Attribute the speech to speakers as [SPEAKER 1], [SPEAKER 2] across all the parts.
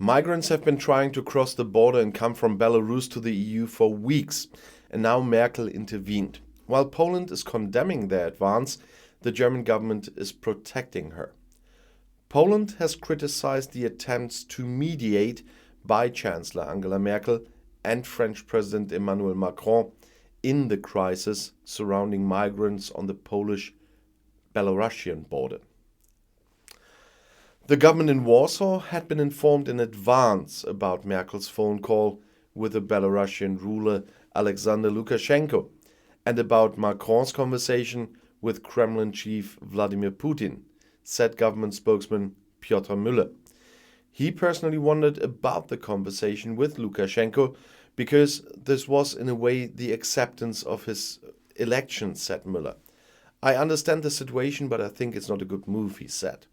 [SPEAKER 1] Migrants have been trying to cross the border and come from Belarus to the EU for weeks, and now Merkel intervened. While Poland is condemning their advance, the German government is protecting her. Poland has criticized the attempts to mediate by Chancellor Angela Merkel and French President Emmanuel Macron in the crisis surrounding migrants on the Polish-Belarusian border. The government in Warsaw had been informed in advance about Merkel's phone call with the Belarusian ruler Alexander Lukashenko and about Macron's conversation with Kremlin chief Vladimir Putin, said government spokesman Piotr Müller. He personally wondered about the conversation with Lukashenko because this was in a way the acceptance of his election, said Müller. I understand the situation, but I think it's not a good move, he said.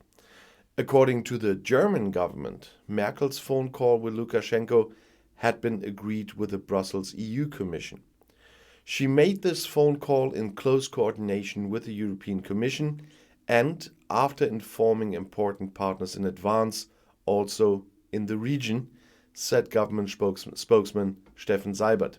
[SPEAKER 1] According to the German government, Merkel's phone call with Lukashenko had been agreed with the Brussels EU Commission. She made this phone call in close coordination with the European Commission and after informing important partners in advance, also in the region, said government spokesman Steffen Seibert.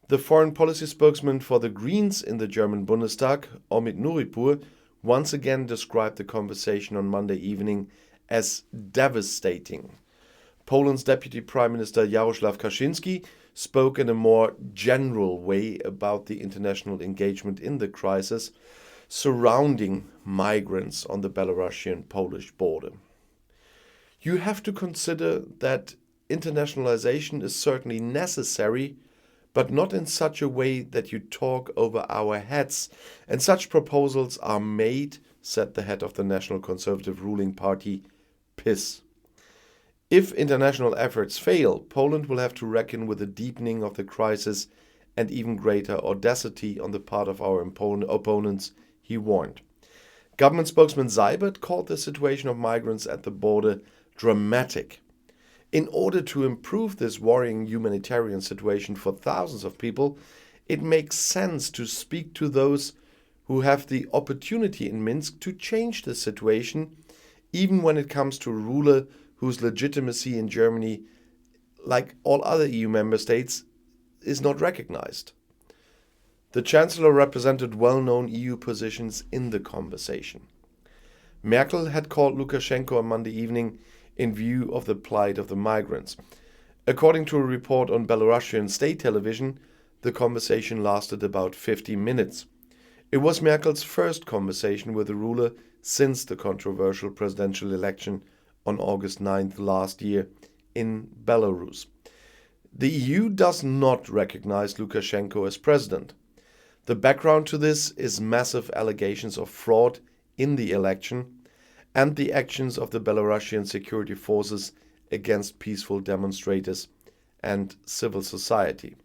[SPEAKER 1] The foreign policy spokesman for the Greens in the German Bundestag, Omid Nuripur, once again described the conversation on Monday evening as devastating. Poland's Deputy Prime Minister Jarosław Kaczynski spoke in a more general way about the international engagement in the crisis surrounding migrants on the Belarusian-Polish border. You have to consider that internationalization is certainly necessary, but not in such a way that you talk over our heads. And such proposals are made, said the head of the National Conservative ruling party, PiS. If international efforts fail, Poland will have to reckon with a deepening of the crisis and even greater audacity on the part of our opponents, he warned. Government spokesman Seibert called the situation of migrants at the border dramatic. In order to improve this worrying humanitarian situation for thousands of people, it makes sense to speak to those who have the opportunity in Minsk to change the situation, even when it comes to a ruler whose legitimacy in Germany, like all other EU member states, is not recognized. The Chancellor represented well-known EU positions in the conversation. Merkel had called Lukashenko on Monday evening in view of the plight of the migrants. According to a report on Belarusian state television, the conversation lasted about 50 minutes. It was Merkel's first conversation with the ruler since the controversial presidential election on August 9th last year in Belarus. The EU does not recognize Lukashenko as president. The background to this is massive allegations of fraud in the election and the actions of the Belarusian security forces against peaceful demonstrators and civil society.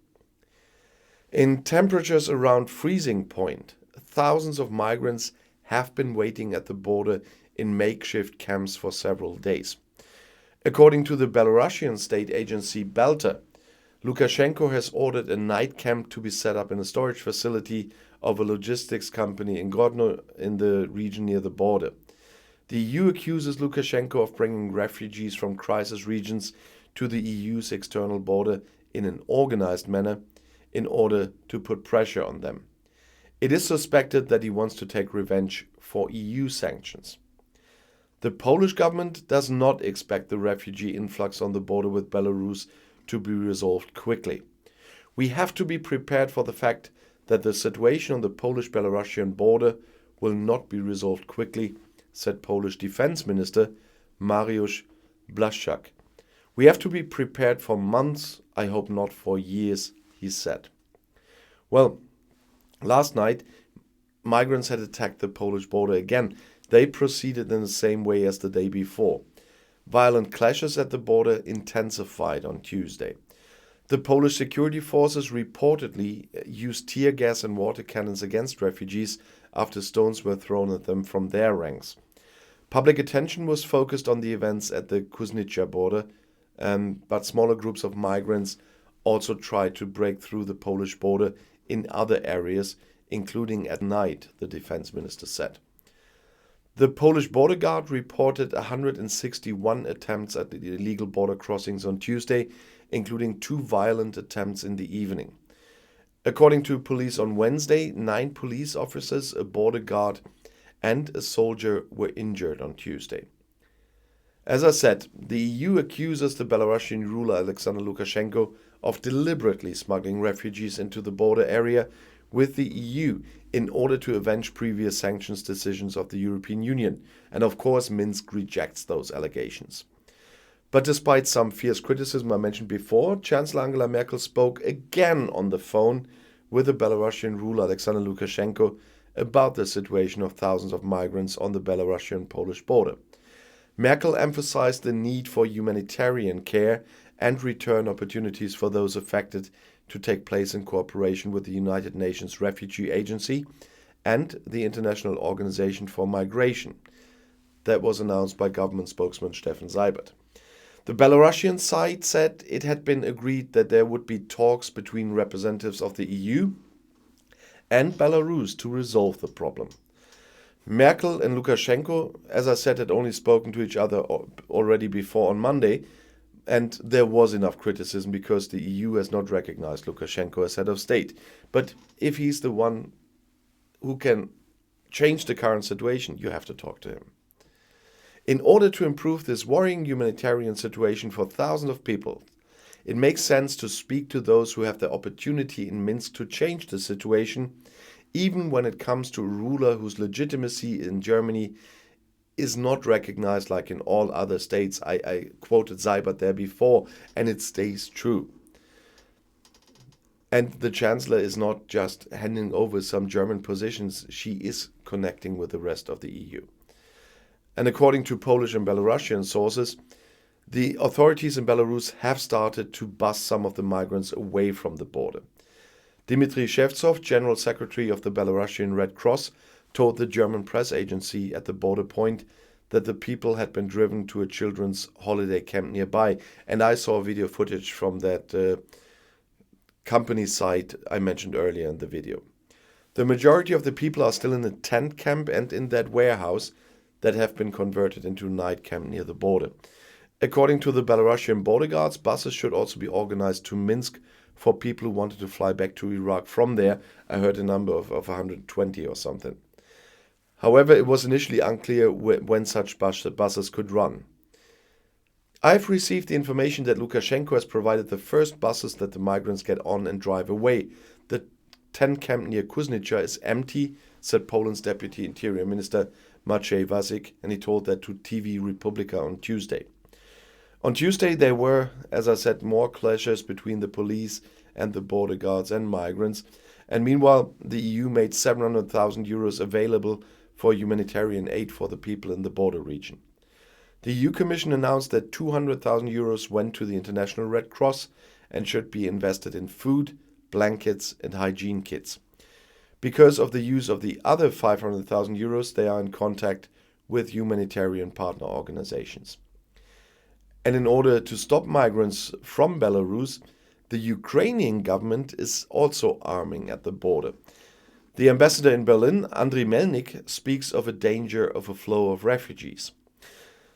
[SPEAKER 1] In temperatures around freezing point, thousands of migrants have been waiting at the border in makeshift camps for several days. According to the Belarusian state agency Belta, Lukashenko has ordered a night camp to be set up in a storage facility of a logistics company in Grodno in the region near the border. The EU accuses Lukashenko of bringing refugees from crisis regions to the EU's external border in an organized manner in order to put pressure on them. It is suspected that he wants to take revenge for EU sanctions. The Polish government does not expect the refugee influx on the border with Belarus to be resolved quickly. We have to be prepared for the fact that the situation on the Polish-Belarusian border will not be resolved quickly, said Polish Defense Minister Mariusz Błaszczak. We have to be prepared for months, I hope not for years, he said. Well, last night, migrants had attacked the Polish border again. They proceeded in the same way as the day before. Violent clashes at the border intensified on Tuesday. The Polish security forces reportedly used tear gas and water cannons against refugees after stones were thrown at them from their ranks. Public attention was focused on the events at the Kuznica border, but smaller groups of migrants also tried to break through the Polish border in other areas, including at night, the defense minister said. The Polish border guard reported 161 attempts at the illegal border crossings on Tuesday, including 2 violent attempts in the evening. According to police on Wednesday, 9 police officers, a border guard, and a soldier were injured on Tuesday. As I said, the EU accuses the Belarusian ruler Alexander Lukashenko of deliberately smuggling refugees into the border area with the EU in order to avenge previous sanctions decisions of the European Union. And of course, Minsk rejects those allegations. But despite some fierce criticism I mentioned before, Chancellor Angela Merkel spoke again on the phone with the Belarusian ruler Alexander Lukashenko about the situation of thousands of migrants on the Belarusian-Polish border. Merkel emphasized the need for humanitarian care and return opportunities for those affected to take place in cooperation with the United Nations Refugee Agency and the International Organization for Migration. That was announced by government spokesman Stefan Seibert. The Belarusian side said it had been agreed that there would be talks between representatives of the EU and Belarus to resolve the problem. Merkel and Lukashenko, as I said, had only spoken to each other already before on Monday, and there was enough criticism because the EU has not recognized Lukashenko as head of state. But if he's the one who can change the current situation, you have to talk to him. In order to improve this worrying humanitarian situation for thousands of people, it makes sense to speak to those who have the opportunity in Minsk to change the situation, even when it comes to a ruler whose legitimacy in Germany is not recognized like in all other states. I quoted Seibert there before, and it stays true. And the Chancellor is not just handing over some German positions, she is connecting with the rest of the EU. And according to Polish and Belarusian sources, the authorities in Belarus have started to bus some of the migrants away from the border. Dmitry Shevtsov, General Secretary of the Belarusian Red Cross, told the German press agency at the border point that the people had been driven to a children's holiday camp nearby. And I saw video footage from that company site I mentioned earlier in the video. The majority of the people are still in a tent camp and in that warehouse that have been converted into a night camp near the border. According to the Belarusian border guards, buses should also be organized to Minsk for people who wanted to fly back to Iraq from there. I heard a number of 120 or something. However, it was initially unclear when such buses could run. I've received the information that Lukashenko has provided the first buses that the migrants get on and drive away. The tent camp near Kuznica is empty, said Poland's Deputy Interior Minister Maciej Wasik, and he told that to TV Republika on Tuesday. On Tuesday, there were, as I said, more clashes between the police and the border guards and migrants. And meanwhile, the EU made 700,000 euros available for humanitarian aid for the people in the border region. The EU Commission announced that 200,000 euros went to the International Red Cross and should be invested in food, blankets and hygiene kits. Because of the use of the other 500,000 euros, they are in contact with humanitarian partner organizations. And in order to stop migrants from Belarus, the Ukrainian government is also arming at the border. The ambassador in Berlin, Andriy Melnik, speaks of a danger of a flow of refugees.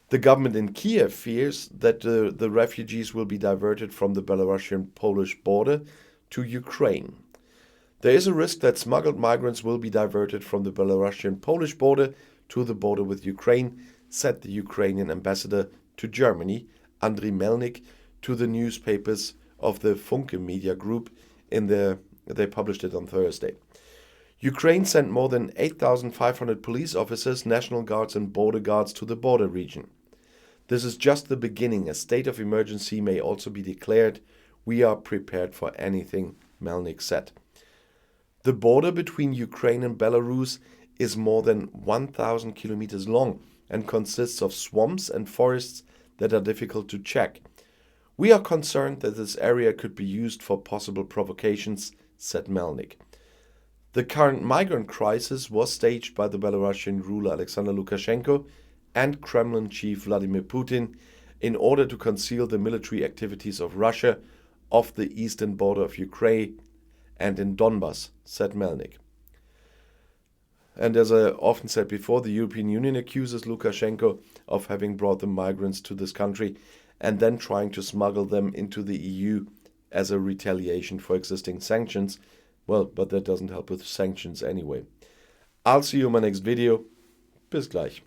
[SPEAKER 1] The government in Kiev fears that the refugees will be diverted from the Belarusian-Polish border to Ukraine. There is a risk that smuggled migrants will be diverted from the Belarusian-Polish border to the border with Ukraine, said the Ukrainian ambassador to Germany, Andriy Melnik, to the newspapers of the Funke media group. They published it on Thursday. Ukraine sent more than 8,500 police officers, National Guards and border guards to the border region. This is just the beginning. A state of emergency may also be declared. We are prepared for anything, Melnik said. The border between Ukraine and Belarus is more than 1,000 kilometers long and consists of swamps and forests that are difficult to check. We are concerned that this area could be used for possible provocations, said Melnik. The current migrant crisis was staged by the Belarusian ruler Alexander Lukashenko and Kremlin chief Vladimir Putin in order to conceal the military activities of Russia off the eastern border of Ukraine and in Donbas, said Melnik. And as I often said before, the European Union accuses Lukashenko of having brought the migrants to this country and then trying to smuggle them into the EU as a retaliation for existing sanctions. Well, but that doesn't help with sanctions anyway. I'll see you in my next video. Bis gleich.